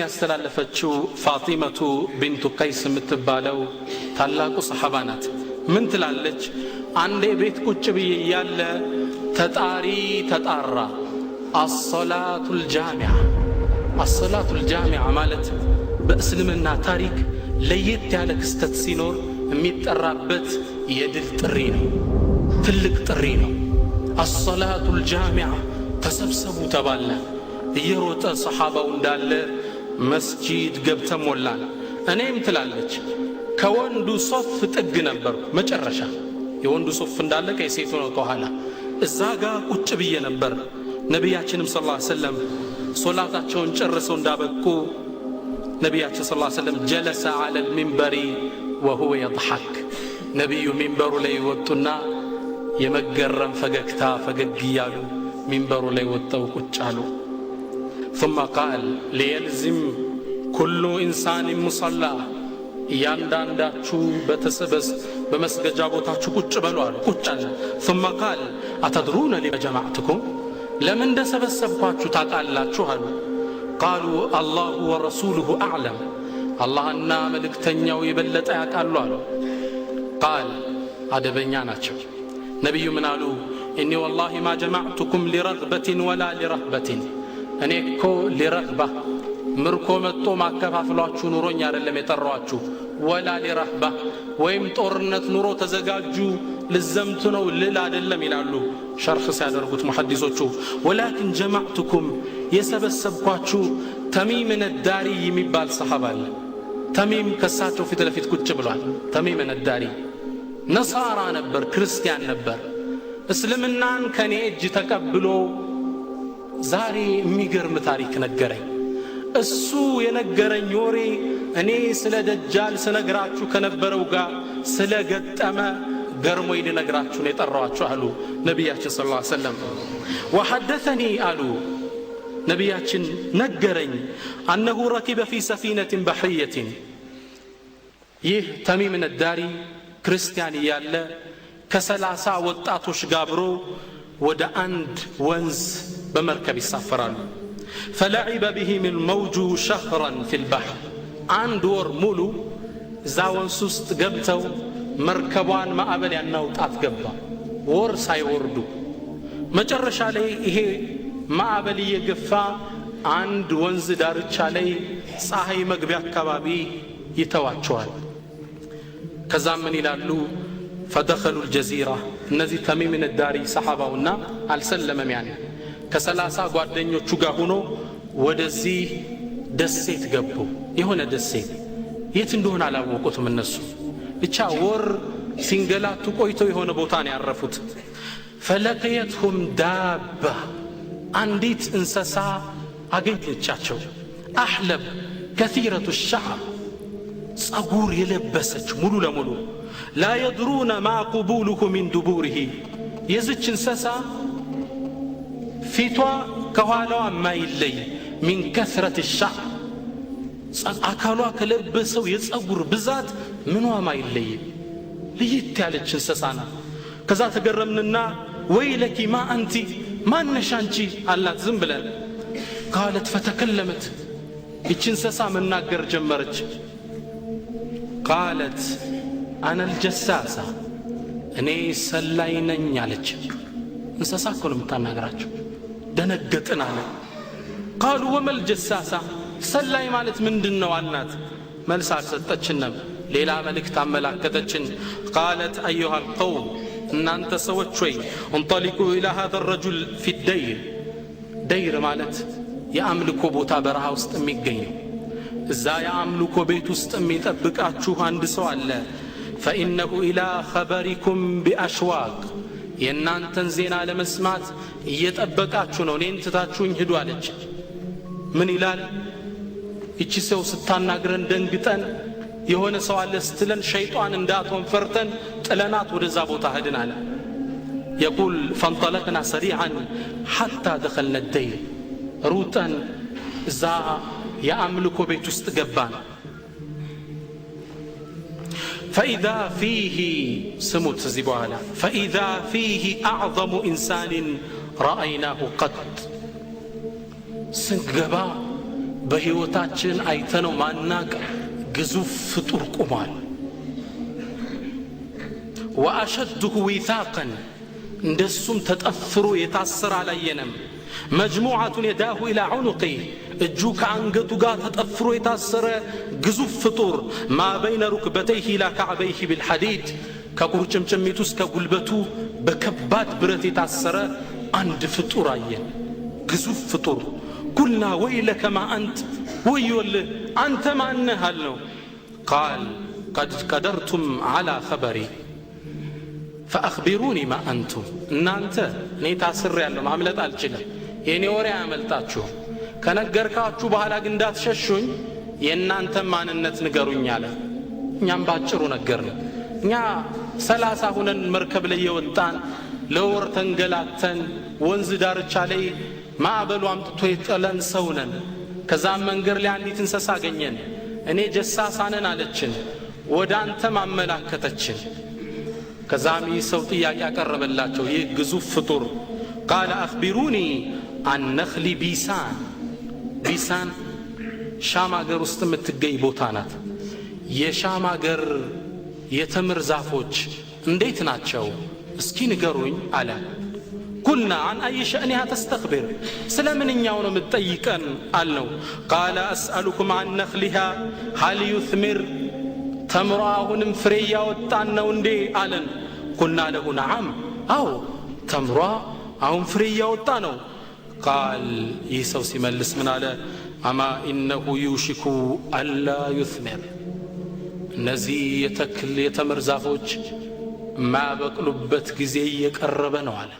ያስተላለፈችው ፋጢመቱ ቢንቱ ቀይስ የምትባለው ታላቁ ሰሃባ ናት። ምን ትላለች? አንዴ ቤት ቁጭ ብዬ ያለ ተጣሪ ተጣራ አሰላቱል ጃሚዓ ማለት በእስልምና ታሪክ ለየት ያለ ክስተት ሲኖር የሚጠራበት የድል ጥሪ ነው፣ ትልቅ ጥሪ ነው። አሰላቱል ጃሚዓ ተሰብሰቡ ተባለ። እየሮጠ ሰሃባው እንዳለ መስጂድ ገብተን ሞላን። እኔም ትላለች ከወንዱ ሶፍ ጥግ ነበርኩ። መጨረሻ የወንዱ ሶፍ እንዳለቀ የሴቱ ነው ከኋላ። እዛ ጋር ቁጭ ብዬ ነበር። ነቢያችንም ሰለላሁ ዐለይሂ ወሰለም ሶላታቸውን ጨርሰው እንዳበቁ ነቢያችን ሰለላሁ ዐለይሂ ወሰለም ጀለሰ ዐለል ሚንበሪ ወሁወ የضሐክ። ነቢዩ ሚንበሩ ላይ ወጡና የመገረም ፈገግታ ፈገግ እያሉ ሚንበሩ ላይ ወጥተው ቁጭ አሉ። ثم قال ليلزم كل إنسان مصلى እያንዳንዳችሁ በመስገጃ ቦታችሁ ቁጭ በሉ አሉ። ቁጭ አለ። ثم قال أتدرون لما جمعتكم ለምን እንደሰበሰብኳችሁ ታውቃላችሁ አሉ። قالوا الله ورسوله أعلم አላህና መልእክተኛው የበለጠ ያውቃሉ አሉ። قال አደበኛ ናቸው። ነቢዩ ምን አሉ? إني والله ما جمعتكم لرغبة ولا لرهبة እኔ እኮ ሊረግባ ምርኮ መጥቶ ማከፋፍሏችሁ ኑሮኝ አይደለም የጠራኋችሁ። ወላ ሊረህባ ወይም ጦርነት ኑሮ ተዘጋጁ ልዘምቱ ነው ልል አይደለም ይላሉ ሸርህ ሲያደርጉት ሙሐዲሶቹ። ወላኪን ጀማዕቱኩም የሰበሰብኳችሁ ተሚም ነዳሪ የሚባል ሰሃባ አለ። ተሚም ከሳቸው ፊት ለፊት ቁጭ ብሏል። ተሚም ነዳሪ ነሳራ ነበር፣ ክርስቲያን ነበር። እስልምናን ከኔ እጅ ተቀብሎ ዛሬ የሚገርም ታሪክ ነገረኝ። እሱ የነገረኝ ወሬ እኔ ስለ ደጃል ስነግራችሁ ከነበረው ጋር ስለገጠመ ገርሞኝ ልነግራችሁ ነው የጠራኋችሁ አሉ ነቢያችን ሰለላሁ ዐለይሂ ወሰለም። ወሐደተኒ አሉ ነቢያችን ነገረኝ አነሁ ረኪበ ፊ ሰፊነትን በሕርየትን። ይህ ተሚም ነዳሪ ክርስቲያን እያለ ከ30 ወጣቶች ጋብሮ ወደ አንድ ወንዝ በመርከብ ይሳፈራሉ። ፈለዒበ ቢሂም ልመውጁ ሸህረን ፊ ልባሕር። አንድ ወር ሙሉ እዛ ወንዝ ውስጥ ገብተው መርከቧን ማዕበል ያናውጣት ገባ፣ ወር ሳይወርዱ። መጨረሻ ላይ ይሄ ማዕበል እየገፋ አንድ ወንዝ ዳርቻ ላይ ፀሐይ መግቢያ አካባቢ ይተዋቸዋል። ከዛም ምን ይላሉ? ፈደኸሉ ልጀዚራ። እነዚህ ተሚም ነዳሪ ሰሓባውና አልሰለመም። ያኔ ከ30 ጓደኞቹ ጋር ሆኖ ወደዚህ ደሴት ገቡ። የሆነ ደሴት የት እንደሆነ አላወቁትም እነሱ። ብቻ ወር ሲንገላቱ ቆይተው የሆነ ቦታ ነው ያረፉት። ፈለቅየትሁም ዳባ፣ አንዲት እንስሳ አገኘቻቸው። አሕለብ ከሲረቱ ሸዕር፣ ጸጉር የለበሰች ሙሉ ለሙሉ። ላ የድሩነ ማ ቁቡሉሁ ሚን ዱቡሪሂ፣ የዝች እንስሳ ፊቷ ከኋላዋ ማይለይ ሚን ከስረት ሸዕር፣ አካሏ ከለበሰው የጸጉር ብዛት ምኗ ማይለይ ልይት ያለች እንስሳ ናት። ከዛ ተገረምንና ወይለኪ ማ አንቲ፣ ማነሽ አንቺ አላት ዝም ብለን። ቃለት ፈተከለመት፣ ይች እንስሳ መናገር ጀመረች። ቃለት አነ ልጀሳሳ፣ እኔ ሰላይ ነኝ አለች። እንስሳ እኮ ነው የምታናገራቸው። ደነገጥን አለ። ቃሉ ወመል ጀሳሳ፣ ሰላይ ማለት ምንድን ነው አልናት። መልስ አልሰጠችንም። ሌላ መልእክት አመላከተችን። ቃለት አዩሃ ልቀውም፣ እናንተ ሰዎች ወይ እንጠሊቁ ኢላ ሃذا الرجل في الدير። ደይር ማለት የአምልኮ ቦታ በረሃ ውስጥ የሚገኝ ነው። እዛ የአምልኮ ቤት ውስጥ የሚጠብቃችሁ አንድ ሰው አለ። ፈኢነሁ ኢላ ኸበሪኩም ቢአሽዋቅ፣ የእናንተን ዜና ለመስማት እየጠበቃችሁ ነው፣ እኔን ትታችሁኝ ሂዱ አለች። ምን ይላል? ይቺ ሰው ስታናግረን ደንግጠን የሆነ ሰው አለ ስትለን ሸይጣን እንዳትሆን ፈርተን ጥለናት ወደዛ ቦታ ሄድን አለ። የቁል ፈንጠለቅና ሰሪዓን ሐታ ደኸልነ ደይር፣ ሩጠን እዛ የአምልኮ ቤት ውስጥ ገባን። ፈኢዛ ፊህ፣ ስሙት እዚህ በኋላ ፈኢዛ ፊህ አዕظሙ ኢንሳንን ረአይናሁ ቀጥ፣ ስንገባ በህይወታችን አይተነው ማናቅ ግዙፍ ፍጡር ቁሟል። ወአሸድሁ ዊታቀን እንደሱም ተጠፍሮ የታሰረ አላየንም። መጅሙዓቱን የዳሁ ኢላ ዑኑቂ እጁ ከአንገቱ ጋር ተጠፍሮ የታሰረ ግዙፍ ፍጡር ማ በይነ ሩክበተይህ ኢላ ከዕበይህ ቢልሐዲድ ከቁርጭምጭሚቱ እስከ ጉልበቱ በከባድ ብረት የታሰረ አንድ ፍጡር አየን። ግዙፍ ፍጡር ቁልና ወይለከ ማ አንት ወዮልህ አንተ ማነህ አልነው። ቃል ቀድ ቀደርቱም ዓላ ኸበሪ ፈአኽቢሩኒ ማ አንቱም እናንተ እኔ ታስሬ ያለሁ ማምለጥ አልችልም። የኔ ወሬ አያመልጣችሁም። ከነገርካችሁ በኋላ ግን እንዳትሸሹኝ የእናንተ ማንነት ንገሩኝ አለ። እኛም ባጭሩ ነገርነው። እኛ 30 ሁነን መርከብ ላይ የወጣን ለወር ተንገላተን ወንዝ ዳርቻ ላይ ማዕበሉ አምጥቶ የጠለን ሰው ነን። ከዛም መንገድ ላይ አንዲት እንስሳ አገኘን። እኔ ጀሳሳ ነን አለችን። ወደ አንተም አመላከተችን። ከዛም ይህ ሰው ጥያቄ ያቀረበላቸው ይህ ግዙፍ ፍጡር ቃለ አኽቢሩኒ አን ነኽሊ ቢሳን። ቢሳን ሻም አገር ውስጥ የምትገኝ ቦታ ናት። የሻም አገር የተምር ዛፎች እንዴት ናቸው እስኪ ንገሩኝ አለ። ቁልና አን አይ ሸእኒሃ ተስተኽቢር ስለምንኛው ነው የምትጠይቀን አልነው። ቃለ አስአሉኩም አን ነኽሊሃ ሀል ዩትሚር ተምሮ አሁንም ፍሬ እያወጣን ነው እንዴ አለን። ቁልና ለሁ ነዓም አዎ ተምሯ አሁን ፍሬ እያወጣ ነው። ቃል ይህ ሰው ሲመልስ ምን አለ? አማ ኢነሁ ዩሽኩ አላ ዩትሚር እነዚህ የተክል የተምር ዛፎች ማበቅሉበት ጊዜ እየቀረበ ነው አለ።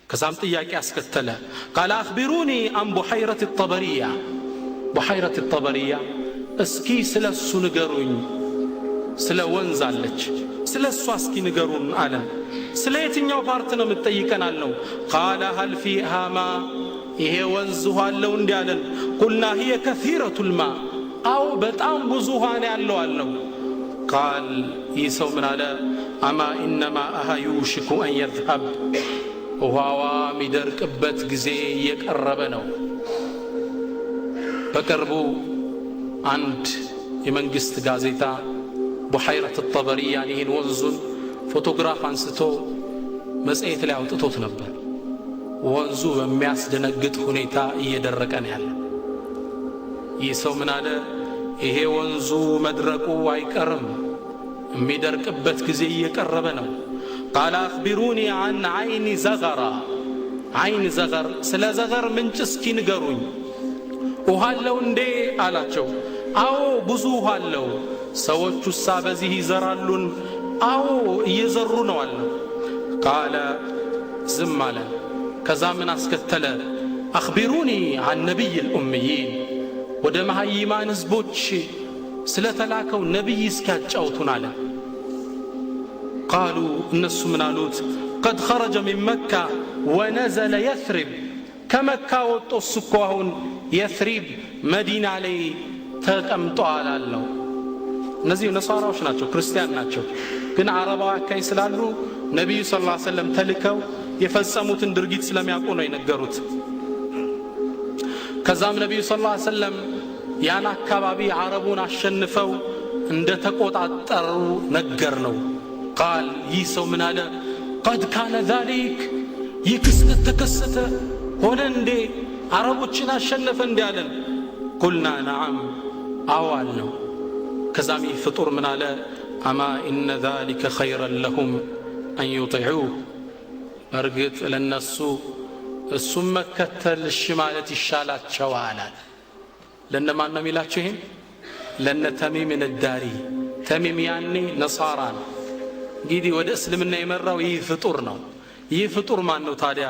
ከዛም ጥያቄ አስከተለ። ቃል አኽቢሩኒ አን ቡሐይረት ጠበሪያ ቡሐይረት ጠበሪያ እስኪ ስለሱ ንገሩኝ። ስለ ወንዝ አለች ስለ እሷ እስኪ ንገሩን አለን። ስለ የትኛው ፓርት ነው የምትጠይቀን አልነው። ቃለ ሀል ፊሃ ማ ይሄ ወንዝ ውሃ አለው እንዲህ አለን። ቁልና ሂየ ከሲረቱል ማ አው በጣም ብዙ ውሃ ነው ያለው አልነው። ቃል ይህ ሰው ምን አለ? አማ ኢነማ አሃ ዩሽኩ አን የዝሀብ ውሃዋ የሚደርቅበት ጊዜ እየቀረበ ነው። በቅርቡ አንድ የመንግስት ጋዜጣ ቡሐይረት ጠበሪያን ይህን ወንዙን ፎቶግራፍ አንስቶ መጽሔት ላይ አውጥቶት ነበር። ወንዙ በሚያስደነግጥ ሁኔታ እየደረቀ ነው ያለ። ይህ ሰው ምን አለ? ይሄ ወንዙ መድረቁ አይቀርም፣ የሚደርቅበት ጊዜ እየቀረበ ነው። ቃል አኽቢሩኒ አን ዓይኒ ዘገራ ዓይን ዘገር ስለ ዘገር ምንጭ እስኪ ንገሩኝ። ውሃ አለው እንዴ አላቸው። አዎ ብዙ ውሃ አለው። ሰዎቹሳ በዚህ ይዘራሉን? አዎ እየዘሩ ነው አለው። ቃለ ዝም አለ። ከዛ ምን አስከተለ? አኽቢሩኒ አን ነቢይ ልኡምይን ወደ መሃይማን ህዝቦች ስለተላከው ነቢይ እስኪያጫውቱን አለ። ቃሉ እነሱ ምን አሉት? ቀድ ኸረጀ ሚን መካ ወነዘለ የትሪብ ከመካ ወጦ እሱ እኮ አሁን የትሪብ መዲና ላይ ተቀምጧል አለው። እነዚህ ነሳራዎች ናቸው፣ ክርስቲያን ናቸው። ግን አረባዊ አካባቢ ስላሉ ነቢዩ ሰለላሁ ዐለይሂ ወሰለም ተልከው የፈጸሙትን ድርጊት ስለሚያውቁ ነው የነገሩት። ከዛም ነቢዩ ሰለላሁ ዐለይሂ ወሰለም ያን አካባቢ አረቡን አሸንፈው እንደ ተቆጣጠሩ ነገር ነው። ቃል ይህ ሰው ምን አለ? ቀድ ካነ ዛሊክ ይህ ክስተት ተከሰተ ሆነ እንዴ? አረቦችን አሸነፈ እንዴ አለን። ቁልና ነዓም አዋል ነው። ከዛም ይህ ፍጡር ምን አለ? አማ ኢነ ዛሊከ ኸይረን ለሁም አን ዩጢዑህ እርግጥ ለነሱ እሱም መከተል እሺ ማለት ይሻላቸዋል። ለነማን ነው የሚላቸው? ይሄን ለነ ተሚም ነዳሪ። ተሚም ያኔ ነሳራ ነው። እንግዲህ ወደ እስልምና የመራው ይህ ፍጡር ነው። ይህ ፍጡር ማን ነው ታዲያ?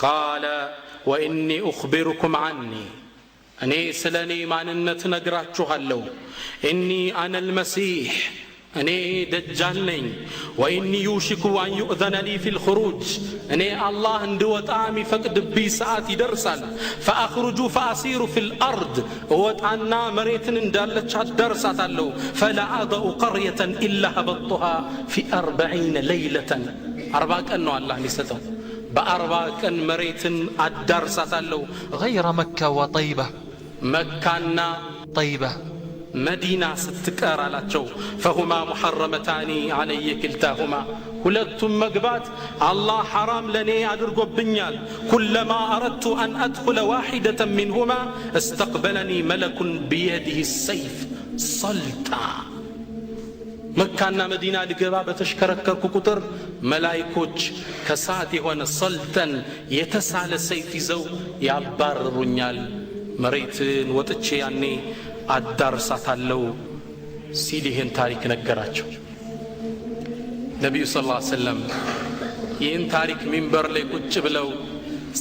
ቃለ ወኢኒ ኡኽቢሩኩም ዐኒ እኔ ስለ እኔ ማንነት ነግራችኋለሁ። ኢኒ አነ ልመሲሕ እኔ ደጃል ነኝ። ወኢኒ ዩሽኩ አን ዩእዘነ ሊ ፊ ልኹሩጅ እኔ አላህ እንድወጣ የሚፈቅድብኝ ሰዓት ይደርሳል። ፈአኽሩጁ ፈአሲሩ ፊ ልአርድ እወጣና መሬትን እንዳለች አዳርሳታለሁ። ፈላ አደኡ ቀርየተን ኢላ ሀበጡሃ ፊ 40 ለይለተን 40 ቀን ነው አላህ የሚሰጠው። በ40 ቀን መሬትን አዳርሳታለሁ። ገይረ መካ ወጠይባ መካና ጠይባ መዲና ስትቀር አላቸው ፈሁማ ሙሐረመታኒ አለየ ክልታሁማ ሁለቱም መግባት አላህ ሐራም ለኔ አድርጎብኛል ኩለማ አረድቱ አን አድኹለ ዋሂደተን ሚንሁማ እስተቅበለኒ መለኩን ቢየዲህ ሰይፍ ሰልጣ መካና መዲና ልገባ በተሽከረከርኩ ቁጥር መላይኮች ከሳት የሆነ ሰልጠን የተሳለ ሰይፍ ይዘው ያባርሩኛል መሬትን ወጥቼ ያኔ አዳርሳታለሁ ሲል ይህን ታሪክ ነገራቸው ነቢዩ ሰለላሁ ዐለይሂ ወሰለም ይህን ታሪክ ሚንበር ላይ ቁጭ ብለው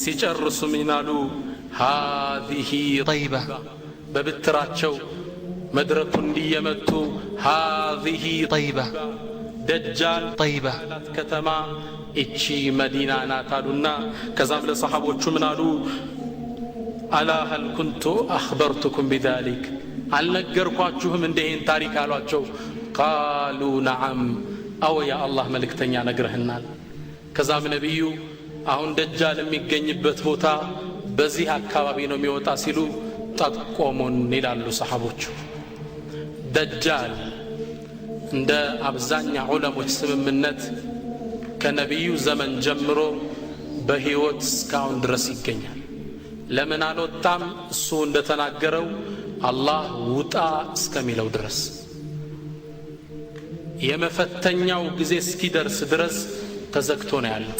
ሲጨርሱ ምን አሉ ሃዚህ ጠይባ በብትራቸው መድረኩን እንዲየመቱ ሃዚህ ጠይባ ደጃል ጠይባ ከተማ እቺ መዲና ናት አሉና ከዛም ለሰሃቦቹ ምን አሉ አላ ሀል ኩንቱ አኽበርቱኩም ቢዛሊክ አልነገርኳችሁም እንደሄን ታሪክ አሏቸው ቃሉ ነዓም አዎ ያ አላህ መልእክተኛ ነግረህናል ከዛም ነቢዩ አሁን ደጃል የሚገኝበት ቦታ በዚህ አካባቢ ነው የሚወጣ ሲሉ ጠቆሙን ይላሉ ሰሃቦቹ ደጃል እንደ አብዛኛው ዑለሞች ስምምነት ከነቢዩ ዘመን ጀምሮ በህይወት እስካሁን ድረስ ይገኛል ለምን አልወጣም እሱ እንደተናገረው አላህ ውጣ እስከሚለው ድረስ የመፈተኛው ጊዜ እስኪደርስ ድረስ ተዘግቶ ነው ያለው